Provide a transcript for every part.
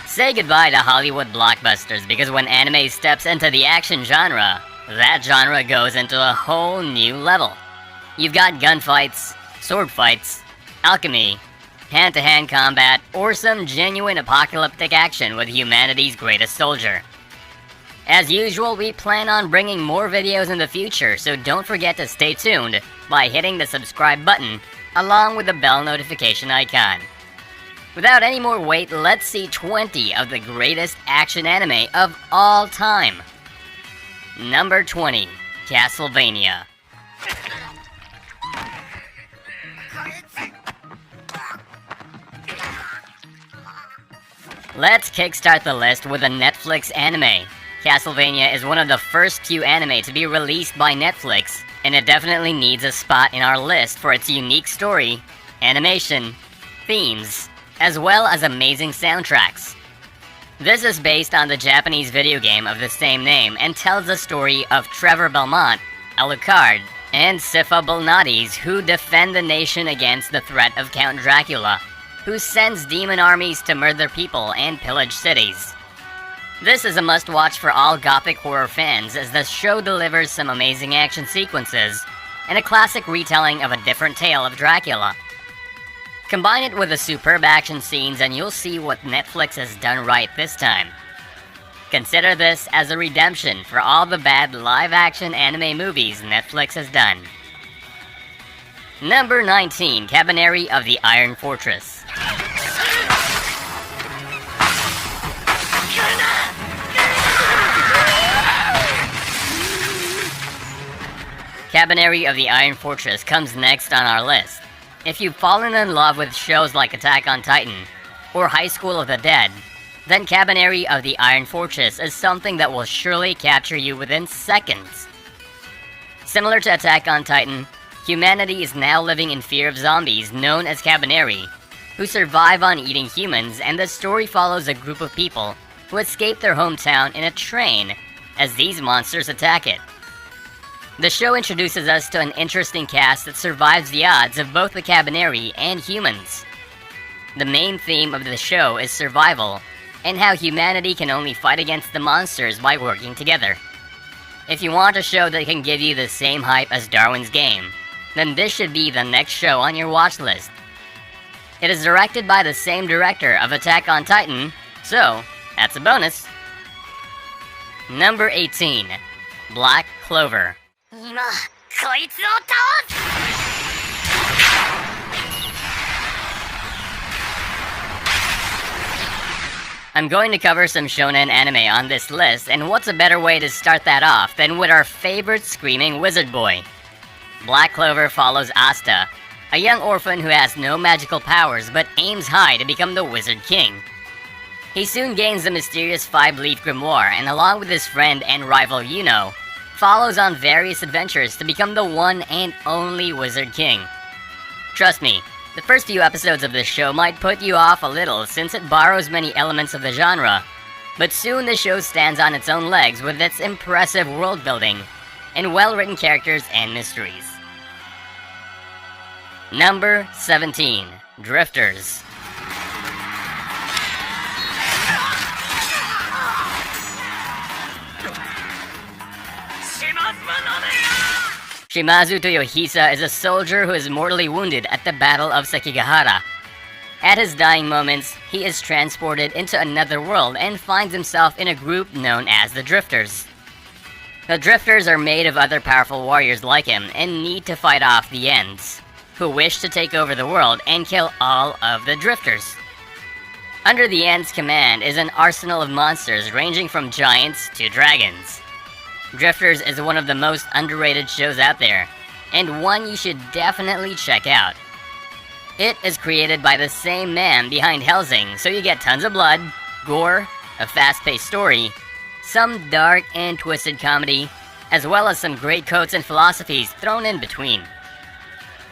Say goodbye to Hollywood blockbusters, because when anime steps into the action genre, that genre goes into a whole new level. You've got gunfights, sword fights, alchemy, hand-to-hand combat, or some genuine apocalyptic action with humanity's greatest soldier. As usual, we plan on bringing more videos in the future, so don't forget to stay tuned by hitting the subscribe button along with the bell notification icon. Without any more wait, let's see 20 of the greatest action anime of all time. Number 20, Castlevania. Let's kickstart the list with a Netflix anime. Castlevania is one of the first few anime to be released by Netflix, and it definitely needs a spot in our list for its unique story, animation, themes, as well as amazing soundtracks. This is based on the Japanese video game of the same name and tells the story of Trevor Belmont, Alucard, and Sypha Belnades, who defend the nation against the threat of Count Dracula, who sends demon armies to murder people and pillage cities. This is a must-watch for all gothic horror fans, as the show delivers some amazing action sequences and a classic retelling of a different tale of Dracula. Combine it with the superb action scenes and you'll see what Netflix has done right this time. Consider this as a redemption for all the bad live-action anime movies Netflix has done. Number 19, Kabaneri of the Iron Fortress. Kabaneri of the Iron Fortress comes next on our list. If you've fallen in love with shows like Attack on Titan or High School of the Dead, then Kabaneri of the Iron Fortress is something that will surely capture you within seconds. Similar to Attack on Titan, humanity is now living in fear of zombies known as Kabaneri, who survive on eating humans, and the story follows a group of people who escape their hometown in a train as these monsters attack it. The show introduces us to an interesting cast that survives the odds of both the Kabaneri and humans. The main theme of the show is survival, and how humanity can only fight against the monsters by working together. If you want a show that can give you the same hype as Darwin's Game, then this should be the next show on your watch list. It is directed by the same director of Attack on Titan, so that's a bonus. Number 18, Black Clover. I'm going to cover some shonen anime on this list, and what's a better way to start that off than with our favorite screaming wizard boy? Black Clover follows Asta, a young orphan who has no magical powers but aims high to become the Wizard King. He soon gains the mysterious five-leaf grimoire, and along with his friend and rival Yuno, follows on various adventures to become the one and only Wizard King. Trust me, the first few episodes of this show might put you off a little since it borrows many elements of the genre, but soon the show stands on its own legs with its impressive world building and well-written characters and mysteries. Number 17, Drifters. Shimazu Toyohisa is a soldier who is mortally wounded at the Battle of Sekigahara. At his dying moments, he is transported into another world and finds himself in a group known as the Drifters. The Drifters are made of other powerful warriors like him and need to fight off the Ends, who wish to take over the world and kill all of the Drifters. Under the Ends' command is an arsenal of monsters ranging from giants to dragons. Drifters is one of the most underrated shows out there, and one you should definitely check out. It is created by the same man behind Hellsing, so you get tons of blood, gore, a fast-paced story, some dark and twisted comedy, as well as some great quotes and philosophies thrown in between.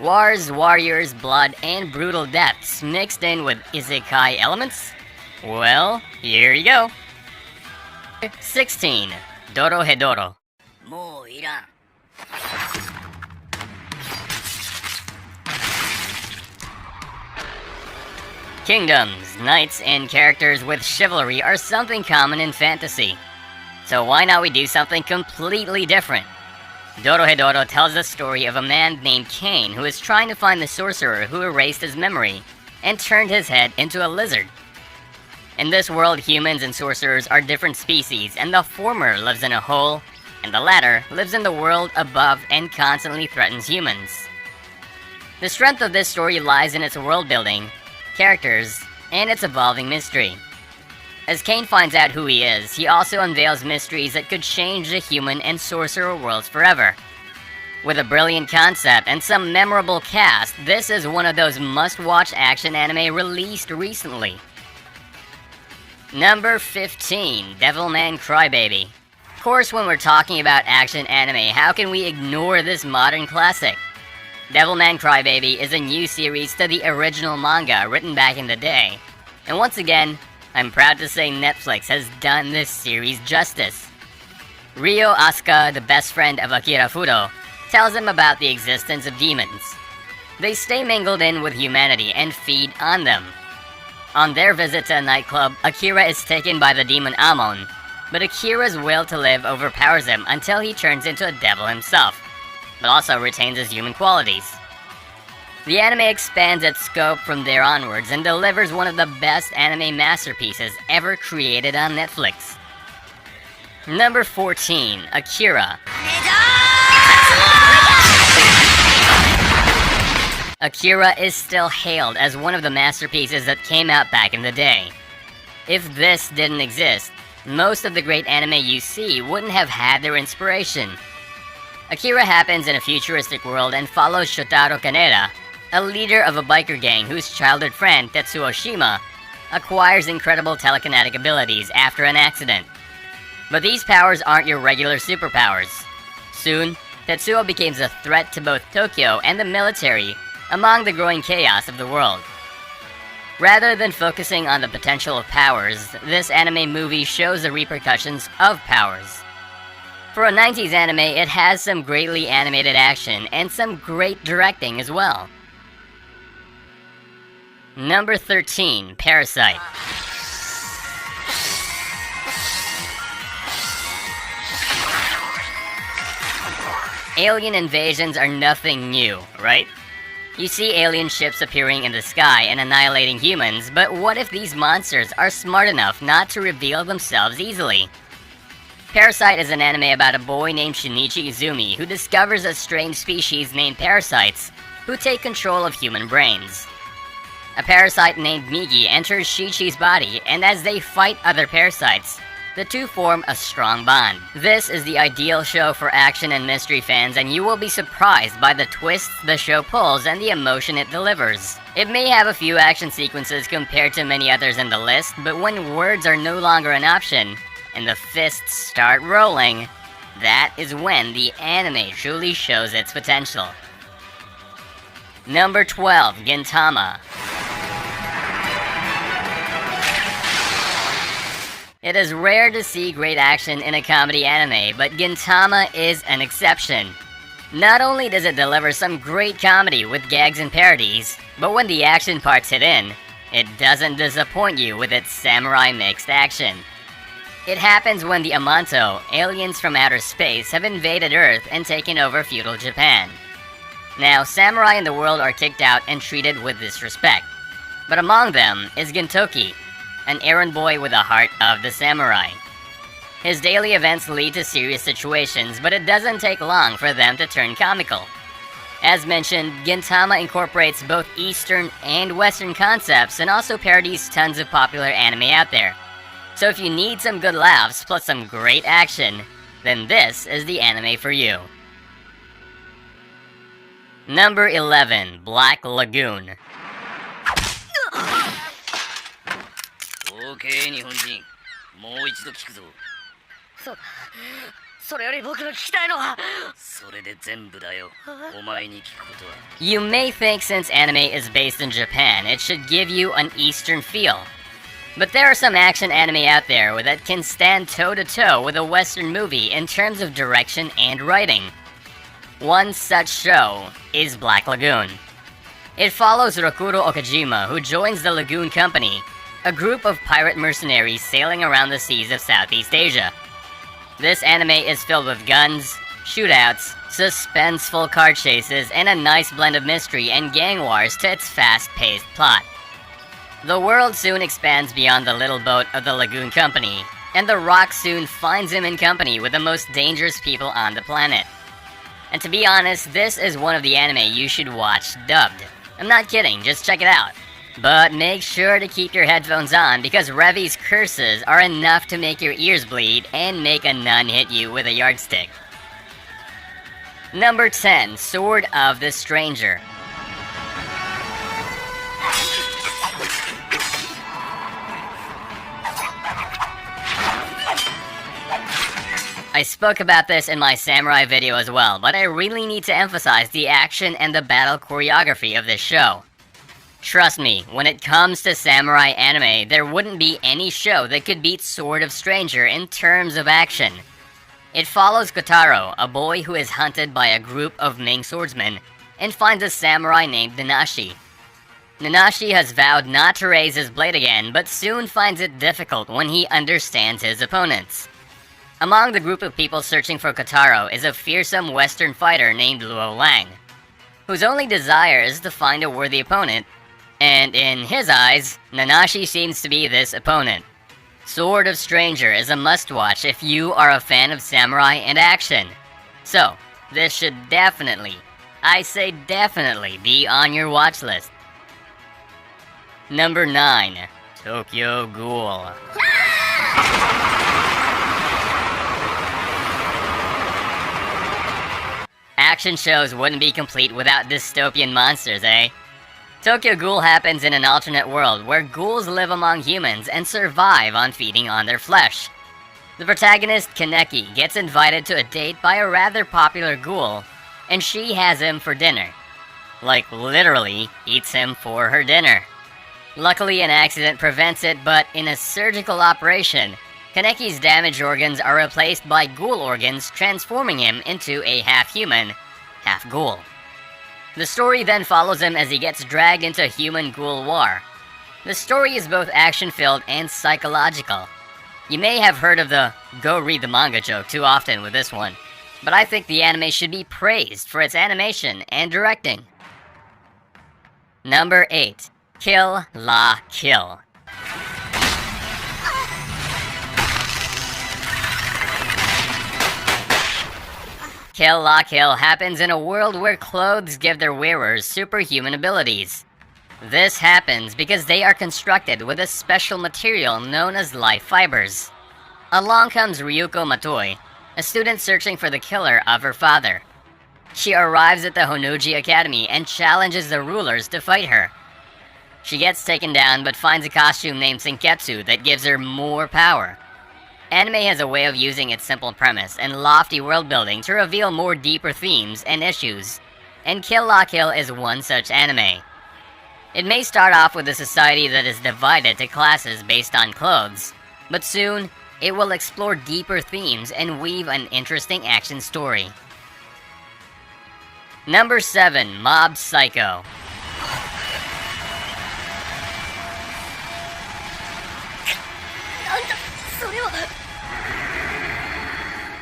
Wars, warriors, blood, and brutal deaths mixed in with isekai elements? Well, here you go. 16. Dorohedoro. Kingdoms, knights, and characters with chivalry are something common in fantasy. So why not we do something completely different? Dorohedoro tells the story of a man named Cain who is trying to find the sorcerer who erased his memory and turned his head into a lizard. In this world, humans and sorcerers are different species, and the former lives in a hole, and the latter lives in the world above and constantly threatens humans. The strength of this story lies in its world building, characters, and its evolving mystery. As Cain finds out who he is, he also unveils mysteries that could change the human and sorcerer worlds forever. With a brilliant concept and some memorable cast, this is one of those must-watch action anime released recently. Number 15, Devilman Crybaby. Of course, when we're talking about action anime, how can we ignore this modern classic? Devilman Crybaby is a new series to the original manga written back in the day. And once again, I'm proud to say Netflix has done this series justice. Ryo Asuka, the best friend of Akira Fudo, tells him about the existence of demons. They stay mingled in with humanity and feed on them. On their visit to a nightclub, Akira is taken by the demon Amon, but Akira's will to live overpowers him until he turns into a devil himself, but also retains his human qualities. The anime expands its scope from there onwards and delivers one of the best anime masterpieces ever created on Netflix. Number 14, Akira. Akira is still hailed as one of the masterpieces that came out back in the day. If this didn't exist, most of the great anime you see wouldn't have had their inspiration. Akira happens in a futuristic world and follows Shotaro Kaneda, a leader of a biker gang whose childhood friend, Tetsuo Shima, acquires incredible telekinetic abilities after an accident. But these powers aren't your regular superpowers. Soon, Tetsuo becomes a threat to both Tokyo and the military among the growing chaos of the world. Rather than focusing on the potential of powers, this anime movie shows the repercussions of powers. For a 90s anime, it has some greatly animated action and some great directing as well. Number 13, Parasyte. Alien invasions are nothing new, right? You see alien ships appearing in the sky and annihilating humans, but what if these monsters are smart enough not to reveal themselves easily? Parasyte is an anime about a boy named Shinichi Izumi who discovers a strange species named parasites who take control of human brains. A parasite named Migi enters Shichi's body, and as they fight other parasites, the two form a strong bond. This is the ideal show for action and mystery fans, and you will be surprised by the twists the show pulls and the emotion it delivers. It may have a few action sequences compared to many others in the list, but when words are no longer an option, and the fists start rolling, that is when the anime truly shows its potential. Number 12, Gintama. It is rare to see great action in a comedy anime, but Gintama is an exception. Not only does it deliver some great comedy with gags and parodies, but when the action parts hit in, it doesn't disappoint you with its samurai mixed action. It happens when the Amanto, aliens from outer space, have invaded Earth and taken over feudal Japan. Now, samurai in the world are kicked out and treated with disrespect, but among them is Gintoki, an errand boy with a heart of the samurai. His daily events lead to serious situations, but it doesn't take long for them to turn comical. As mentioned, Gintama incorporates both Eastern and Western concepts and also parodies tons of popular anime out there. So if you need some good laughs plus some great action, then this is the anime for you. Number 11, Black Lagoon. Okay, 日本人。もう一度聞くぞ。それより僕の聞きたいのは。それで全部だよ。お前に聞くことは。You may think since anime is based in Japan, it should give you an Eastern feel. But there are some action anime out there that can stand toe-to-toe with a Western movie in terms of direction and writing. One such show is Black Lagoon. It follows Rokuro Okajima, who joins the Lagoon Company, a group of pirate mercenaries sailing around the seas of Southeast Asia. This anime is filled with guns, shootouts, suspenseful car chases, and a nice blend of mystery and gang wars to its fast-paced plot. The world soon expands beyond the little boat of the Lagoon Company, and the Rock soon finds him in company with the most dangerous people on the planet. And to be honest, this is one of the anime you should watch dubbed. I'm not kidding, just check it out. But make sure to keep your headphones on because Revi's curses are enough to make your ears bleed and make a nun hit you with a yardstick. Number 10, Sword of the Stranger. I spoke about this in my samurai video as well, but I really need to emphasize the action and the battle choreography of this show. Trust me, when it comes to samurai anime, there wouldn't be any show that could beat Sword of Stranger in terms of action. It follows Kotaro, a boy who is hunted by a group of Ming swordsmen, and finds a samurai named Nanashi. Nanashi has vowed not to raise his blade again, but soon finds it difficult when he understands his opponents. Among the group of people searching for Kotaro is a fearsome Western fighter named Luo Lang, whose only desire is to find a worthy opponent, and in his eyes, Nanashi seems to be this opponent. Sword of Stranger is a must-watch if you are a fan of samurai and action. So, this should definitely, I say definitely, be on your watch list. Number 9, Tokyo Ghoul. Action shows wouldn't be complete without dystopian monsters, eh? Tokyo Ghoul happens in an alternate world where ghouls live among humans and survive on feeding on their flesh. The protagonist, Kaneki, gets invited to a date by a rather popular ghoul, and she has him for dinner. Like, literally, eats him for her dinner. Luckily, an accident prevents it, but in a surgical operation, Kaneki's damaged organs are replaced by ghoul organs, transforming him into a half-human, half-ghoul. The story then follows him as he gets dragged into human-ghoul war. The story is both action-filled and psychological. You may have heard of the "go read the manga" joke too often with this one, but I think the anime should be praised for its animation and directing. Number 8, Kill La Kill. Kill La Kill happens in a world where clothes give their wearers superhuman abilities. This happens because they are constructed with a special material known as life fibers. Along comes Ryuko Matoi, a student searching for the killer of her father. She arrives at the Honoji Academy and challenges the rulers to fight her. She gets taken down but finds a costume named Senketsu that gives her more power. Anime has a way of using its simple premise and lofty world building to reveal more deeper themes and issues, and Kill La Kill is one such anime. It may start off with a society that is divided to classes based on clothes, but soon it will explore deeper themes and weave an interesting action story. Number 7, Mob Psycho.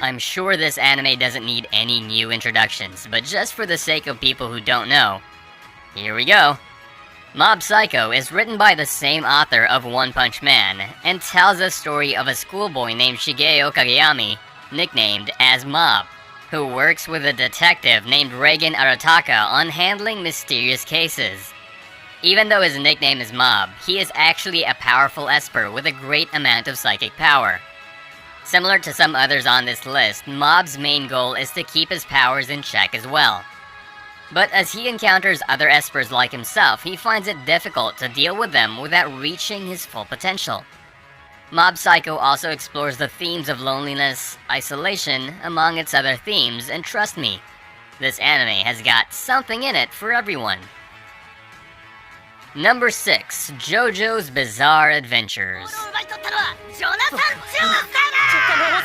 I'm sure this anime doesn't need any new introductions, but just for the sake of people who don't know, here we go. Mob Psycho is written by the same author of One Punch Man, and tells the story of a schoolboy named Shigeo Kageyami, nicknamed as Mob, who works with a detective named Reigen Arataka on handling mysterious cases. Even though his nickname is Mob, he is actually a powerful esper with a great amount of psychic power. Similar to some others on this list, Mob's main goal is to keep his powers in check as well. But as he encounters other espers like himself, he finds it difficult to deal with them without reaching his full potential. Mob Psycho also explores the themes of loneliness, isolation, among its other themes, and trust me, this anime has got something in it for everyone. Number 6, JoJo's Bizarre Adventures.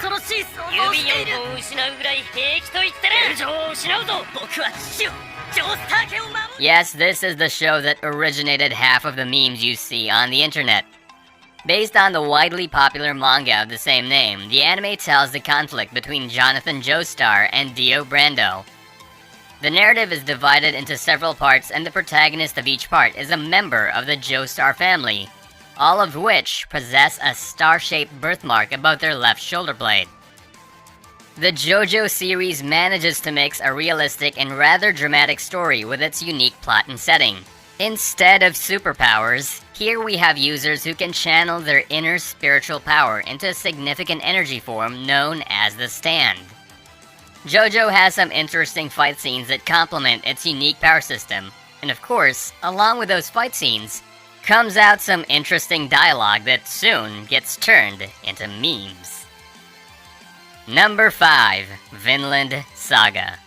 恐ろしい想像をしている。指4本失うぐらい平気と言ってる。女王を失うぞ。僕は父を、ジョースター家を守る。 Yes, this is the show that originated half of the memes you see on the internet. Based on the widely popular manga of the same name, the anime tells the conflict between Jonathan Joestar and Dio Brando. The narrative is divided into several parts, and the protagonist of each part is a member of the Joestar family, all of which possess a star-shaped birthmark above their left shoulder blade. The Jojo series manages to mix a realistic and rather dramatic story with its unique plot and setting. Instead of superpowers, here we have users who can channel their inner spiritual power into a significant energy form known as the Stand. Jojo has some interesting fight scenes that complement its unique power system, and of course, along with those fight scenes, comes out some interesting dialogue that soon gets turned into memes. Number 5. Vinland Saga.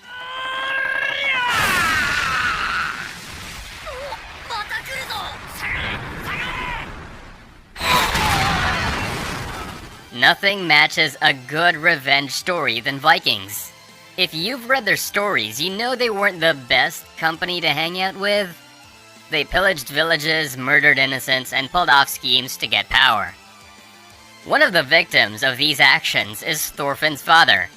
Nothing matches a good revenge story than Vikings. If you've read their stories, you know they weren't the best company to hang out with. They pillaged villages, murdered innocents, and pulled off schemes to get power. One of the victims of these actions is Thorfinn's father.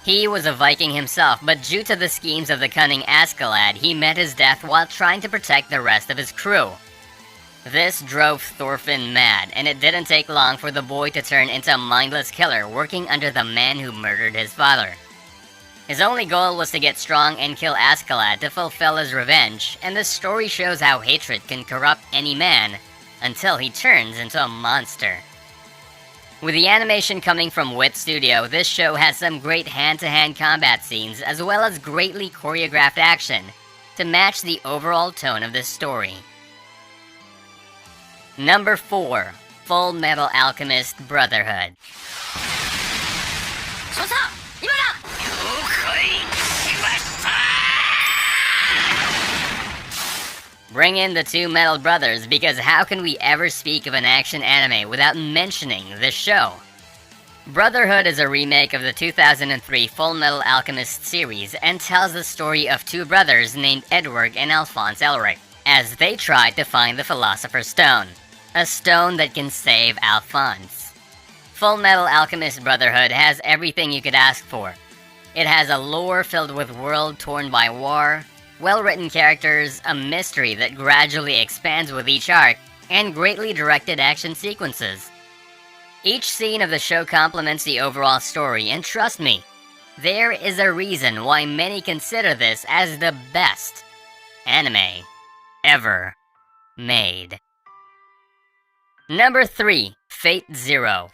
He was a Viking himself, but due to the schemes of the cunning Askeladd, he met his death while trying to protect the rest of his crew. This drove Thorfinn mad, and it didn't take long for the boy to turn into a mindless killer working under the man who murdered his father. His only goal was to get strong and kill Askeladd to fulfill his revenge, and the story shows how hatred can corrupt any man until he turns into a monster. With the animation coming from Wit Studio, this show has some great hand-to-hand combat scenes as well as greatly choreographed action to match the overall tone of this story. Number 4. FullMetal Alchemist Brotherhood. Bring in the two metal brothers, because how can we ever speak of an action anime without mentioning this show? Brotherhood is a remake of the 2003 FullMetal Alchemist series and tells the story of two brothers named Edward and Alphonse Elric, as they try to find the Philosopher's Stone, a stone that can save Alphonse. FullMetal Alchemist Brotherhood has everything you could ask for. It has a lore filled with world torn by war, well-written characters, a mystery that gradually expands with each arc, and greatly directed action sequences. Each scene of the show complements the overall story, and trust me, there is a reason why many consider this as the best anime ever made. Number 3. Fate Zero.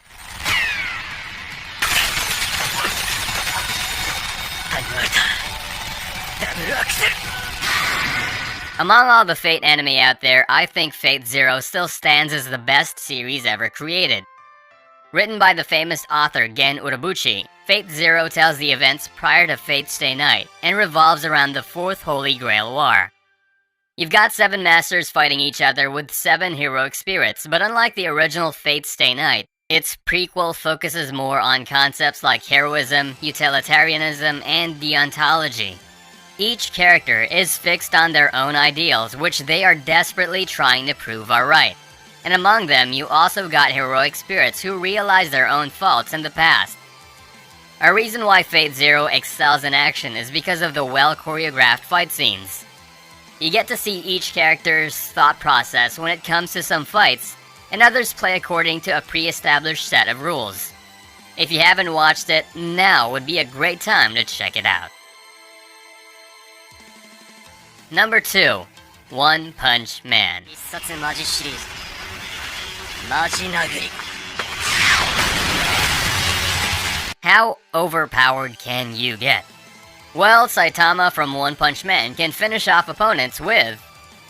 Among all the Fate anime out there, I think Fate Zero still stands as the best series ever created. Written by the famous author Gen Urobuchi, Fate Zero tells the events prior to Fate Stay Night and revolves around the Fourth Holy Grail War. You've got 7 masters fighting each other with 7 heroic spirits, but unlike the original Fate Stay Night, its prequel focuses more on concepts like heroism, utilitarianism, and deontology. Each character is fixed on their own ideals, which they are desperately trying to prove are right. And among them, you also got heroic spirits who realize their own faults in the past. A reason why Fate Zero excels in action is because of the well-choreographed fight scenes. You get to see each character's thought process when it comes to some fights, and others play according to a pre-established set of rules. If you haven't watched it, now would be a great time to check it out. Number 2. One Punch Man. How overpowered can you get? Well, Saitama from One Punch Man can finish off opponents with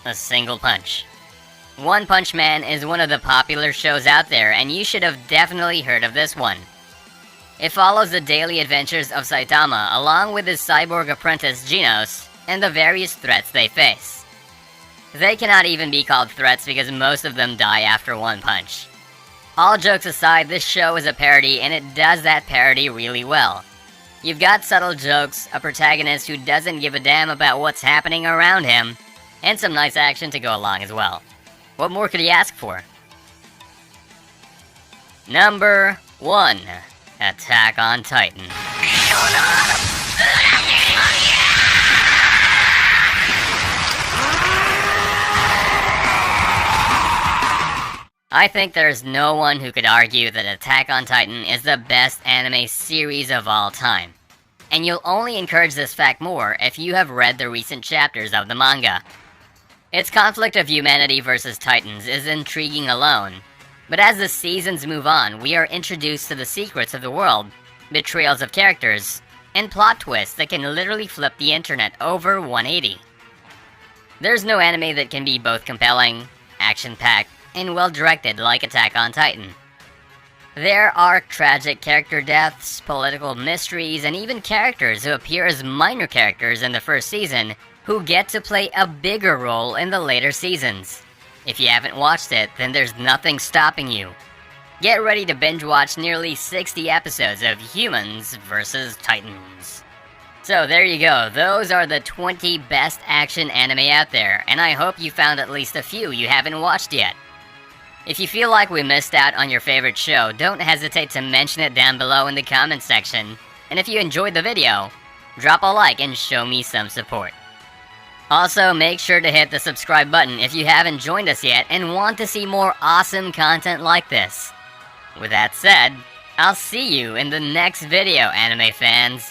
a single punch. One Punch Man is one of the popular shows out there, and you should have definitely heard of this one. It follows the daily adventures of Saitama along with his cyborg apprentice Genos and the various threats they face. They cannot even be called threats because most of them die after one punch. All jokes aside, this show is a parody and it does that parody really well. You've got subtle jokes, a protagonist who doesn't give a damn about what's happening around him, and some nice action to go along as well. What more could you ask for? Number 1. Attack on Titan. I think there's no one who could argue that Attack on Titan is the best anime series of all time. And you'll only encourage this fact more if you have read the recent chapters of the manga. Its conflict of humanity versus Titans is intriguing alone, but as the seasons move on, we are introduced to the secrets of the world, betrayals of characters, and plot twists that can literally flip the internet over 180. There's no anime that can be both compelling, action-packed, and well-directed like Attack on Titan. There are tragic character deaths, political mysteries, and even characters who appear as minor characters in the first season who get to play a bigger role in the later seasons. If you haven't watched it, then there's nothing stopping you. Get ready to binge watch nearly 60 episodes of Humans vs. Titans. So there you go, those are the 20 best action anime out there, and I hope you found at least a few you haven't watched yet. If you feel like we missed out on your favorite show, don't hesitate to mention it down below in the comments section. And if you enjoyed the video, drop a like and show me some support. Also, make sure to hit the subscribe button if you haven't joined us yet and want to see more awesome content like this. With that said, I'll see you in the next video, anime fans.